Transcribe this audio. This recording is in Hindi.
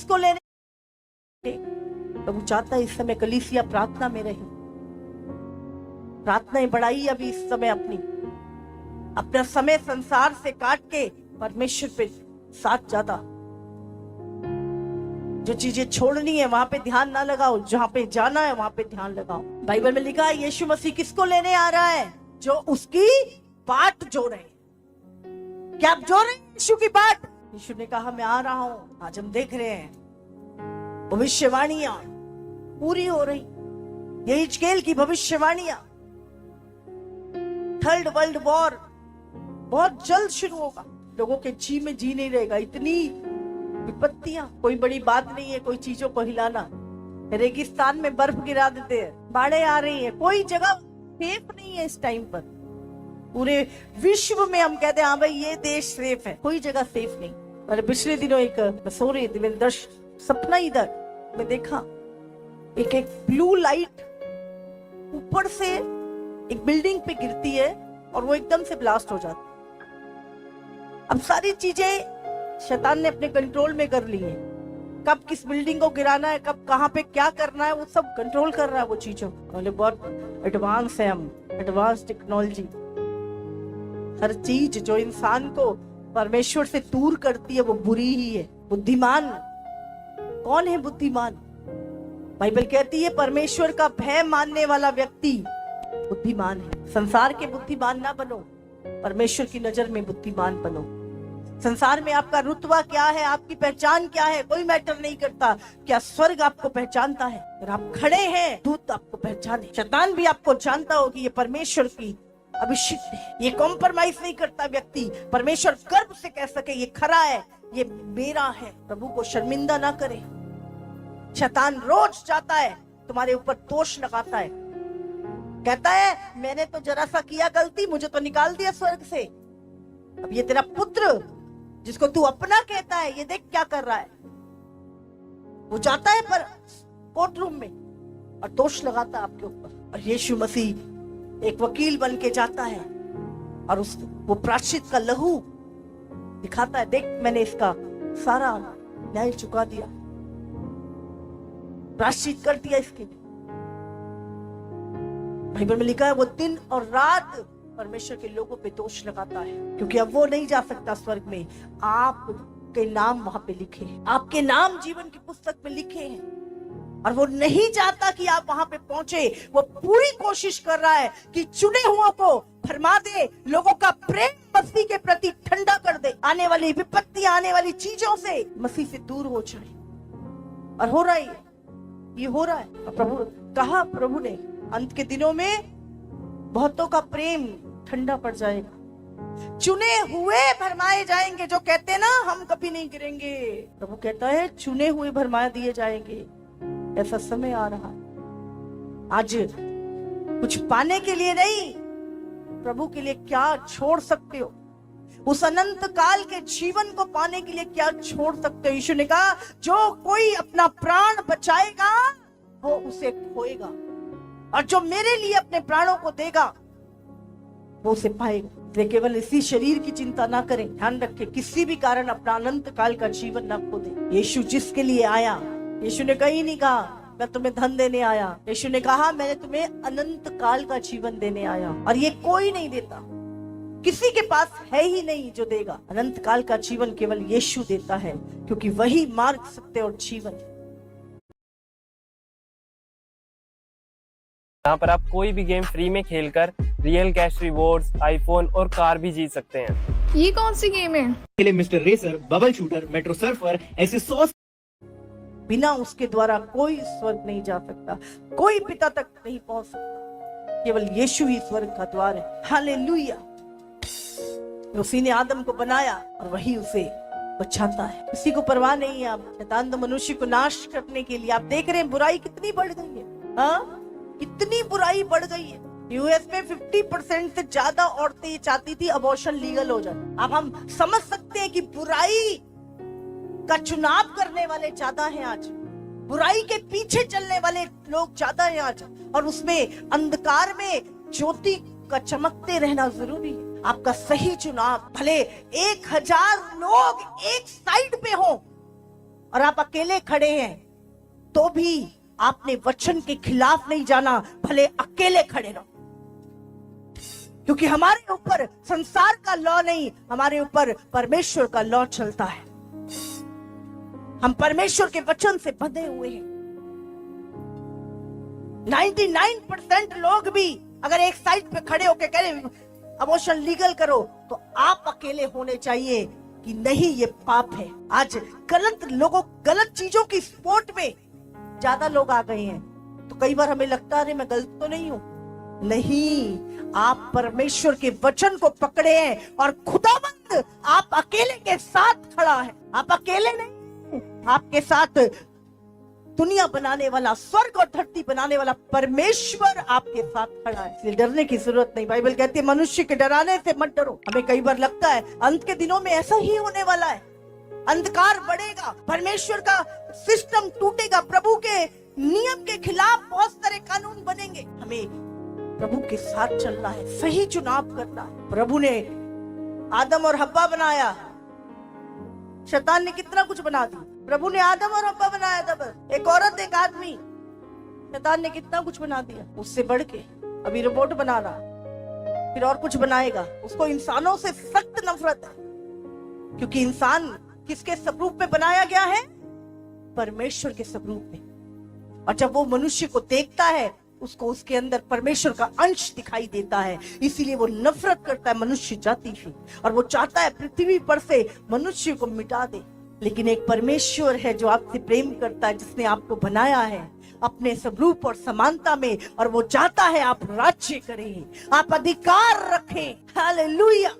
किसको लेने। प्रभु चाहता है इस समय कलीसिया प्रार्थना में रहे, प्रार्थनाएं बढ़ाई अभी इस समय, अपना समय संसार से काट के परमेश्वर पे साथ ज्यादा। जो चीजें छोड़नी है वहां पे ध्यान ना लगाओ, जहां पे जाना है वहां पे ध्यान लगाओ। बाइबल में लिखा है यीशु मसीह किसको लेने आ रहा है? जो उसकी बाट जो रहे। क्या आप जो रहे यीशु की बाट? यीशु ने कहा मैं आ रहा हूं। आज हम देख रहे हैं भविष्यवाणियां पूरी हो रही, ये हिजकेल की भविष्यवाणियां। थर्ड वर्ल्ड वॉर बहुत जल्द शुरू होगा, लोगों के जी में जी नहीं रहेगा। इतनी विपत्तियां, कोई बड़ी बात नहीं है कोई चीजों को हिलाना। रेगिस्तान में बर्फ गिरा देते हैं, बाढ़ें आ रही है, कोई जगह सेफ नहीं है इस टाइम पर। पूरे विश्व में हम कहते हैं हाँ भाई ये देश सेफ है, कोई जगह सेफ नहीं। और पिछले दिनों एक सो रही थी, मैंने सपना इधर मैं देखा, एक ब्लू लाइट ऊपर से एक बिल्डिंग पे गिरती है और वो एकदम से ब्लास्ट हो जाती। अब सारी चीजें शैतान ने अपने कंट्रोल में कर ली है, कब किस बिल्डिंग को गिराना है, कब कहां पे क्या करना है, वो सब कंट्रोल कर रहा है वो चीजों। बहुत एडवांस है हम, एडवांस टेक्नोलॉजी। हर चीज जो इंसान को परमेश्वर से दूर करती है वो बुरी ही है। बुद्धिमान कौन है? बुद्धिमान बाइबल कहती है परमेश्वर का भय मानने वाला व्यक्ति बुद्धिमान है। संसार के बुद्धिमान ना बनो, परमेश्वर की नजर में बुद्धिमान बनो। संसार में आपका रुतबा क्या है, आपकी पहचान क्या है, कोई मैटर नहीं करता। क्या स्वर्ग आपको पहचानता है? अगर आप खड़े हैं दूत आपको पहचाने। शैतान भी आपको जानता हो कि ये परमेश्वर की अभिषिक्त है, ये कॉम्प्रोमाइज नहीं करता व्यक्ति। परमेश्वर गर्व से कह सके ये खरा है, ये मेरा है। प्रभु को शर्मिंदा ना करे। शैतान रोज जाता है तुम्हारे ऊपर दोष लगाता है, कहता है मैंने तो जरा सा किया गलती, मुझे तो निकाल दिया स्वर्ग से। अब ये तेरा पुत्र जिसको तू अपना कहता है, ये देख क्या कर रहा है। वो जाता है पर कोर्ट रूम में और दोष लगाता है आपके ऊपर। और यीशु मसीह एक वकील बन के जाता है और वो प्रायश्चित का लहू दिखाता है, देख मैंने इसका सारा न्याय चुका दिया, प्रायश्चित कर दिया इसके। बाइबल में लिखा है वो दिन और रात परमेश्वर के लोगों पे दोष लगाता है, क्योंकि अब वो नहीं जा सकता स्वर्ग में। आपके नाम वहां पे लिखे हैं, आपके नाम जीवन की पुस्तक में लिखे हैं, और वो नहीं चाहता कि आप वहां पे पहुंचे। वो पूरी कोशिश कर रहा है कि चुने हुओं को भरमा दे, लोगों का प्रेम मसीह के प्रति ठंडा कर दे, आने वाली विपत्तियां, आने वाली चीजों से मसीह से दूर हो जाए। और हो रहा है, ये हो रहा है। और प्रभु ने अंत के दिनों में बहुतों का प्रेम ठंडा पड़ जाएगा, चुने हुए भरमाए जाएंगे। जो कहते ना हम कभी नहीं गिरेंगे, प्रभु कहता है चुने हुए भरमा दिए जाएंगे। ऐसा समय आ रहा है। आज कुछ पाने के लिए नहीं, प्रभु के लिए क्या छोड़ सकते हो? उस अनंत काल के जीवन को पाने के लिए क्या छोड़ सकते हो? यीशु ने कहा जो कोई अपना प्राण बचाएगा वो उसे खोएगा, और जो मेरे लिए अपने प्राणों को देगा वो उसे पाएगा। केवल इसी शरीर की चिंता ना करें, ध्यान रखें किसी भी कारण अपना अनंत काल का जीवन ना खो दे। यीशु जिसके लिए आया, यीशु ने कहीं नहीं कहा मैं तुम्हें धन देने आया। यीशु ने कहा मैंने तुम्हें अनंत काल का जीवन देने आया, और ये कोई नहीं देता, किसी के पास है ही नहीं जो देगा। अनंत काल का जीवन केवल यीशु देता है, क्योंकि वही मार्ग, सत्य और जीवन है। यहाँ पर आप कोई भी गेम फ्री में खेलकर रियल कैश रिवॉर्ड्स, आईफोन और कार भी जीत सकते हैं। ये कौन सी गेम है? लिए mister racer, bubble shooter, metro surfer, ऐसे 100 बिना उसके द्वारा कोई स्वर्ग नहीं जा सकता, कोई पिता तक नहीं पहुंच सकता। केवल यीशु ही स्वर्ग का द्वार है। हालेलुया। उसी ने आदम को बनाया और वही उसे बचाता है। किसी को परवाह नहीं है। आप शैतान तो मनुष्य को नाश करने के लिए, आप देख रहे हैं बुराई कितनी बढ़ गई है। हाँ, कितनी बुराई बढ़ गई है। यूएस में 50% से ज्यादा औरतें ये चाहती थी अबॉर्शन लीगल हो जाए। अब हम समझ सकते हैं कि बुराई का चुनाव करने वाले ज्यादा हैं आज, बुराई के पीछे चलने वाले लोग ज्यादा हैं आज, और उसमें अंधकार में ज्योति का चमकते रहना जरूरी है। आपका सही चुनाव, भले 1000 लोग एक साइड पे हो, और आप अकेले खड़े हैं, तो भी आपने वचन के खिलाफ नहीं जाना, भले अकेले खड़े रहो। क्योंकि हमारे ऊपर संसार का लॉ नहीं, हमारे ऊपर परमेश्वर का लॉ चलता है। हम परमेश्वर के वचन से बंधे हुए हैं। 99% लोग भी अगर एक साइड पे खड़े होकर कह रहे अबॉर्शन लीगल करो, तो आप अकेले होने चाहिए कि नहीं ये पाप है। आज गलत चीजों की स्पोर्ट में ज्यादा लोग आ गए हैं, तो कई बार हमें लगता है मैं गलत तो नहीं हूं। नहीं, आप परमेश्वर के वचन को पकड़े हैं और खुदाबंद आप अकेले के साथ खड़ा है। आप अकेले नहीं, आपके साथ दुनिया बनाने वाला, स्वर्ग और धरती बनाने वाला परमेश्वर आपके साथ खड़ा है। इसलिए डरने की जरूरत नहीं। बाइबल कहती है मनुष्य के डराने से मत डरो। हमें कई बार लगता है अंत के दिनों में ऐसा ही होने वाला है, अंधकार बढ़ेगा, परमेश्वर का सिस्टम टूटेगा, प्रभु के नियम के खिलाफ बहुत सारे कानून बनेंगे। हमें प्रभु के साथ चलना है, सही चुनाव करना है। प्रभु ने आदम और हव्वा बनाया, शैतान ने कितना कुछ बना दिया। प्रभु ने आदम और हव्वा बनाया था, बस एक औरत एक आदमी। शैतान ने कितना कुछ बना दिया, उससे बढ़ के अभी रोबोट बना रहा, फिर और कुछ बनाएगा। उसको इंसानों से सख्त नफरत है, क्योंकि इंसान किसके स्वरूप में बनाया गया है? परमेश्वर के स्वरूप में। और जब वो मनुष्य को देखता है, उसको उसके अंदर परमेश्वर का अंश दिखाई देता है, इसीलिए वो नफरत करता है मनुष्य जाति से, और वो चाहता है पृथ्वी पर से मनुष्य को मिटा दे। लेकिन एक परमेश्वर है जो आपसे प्रेम करता है, जिसने आपको बनाया है अपने स्वरूप और समानता में, और वो चाहता है आप राज्य करें, आप अधिकार रखें। हालेलुया।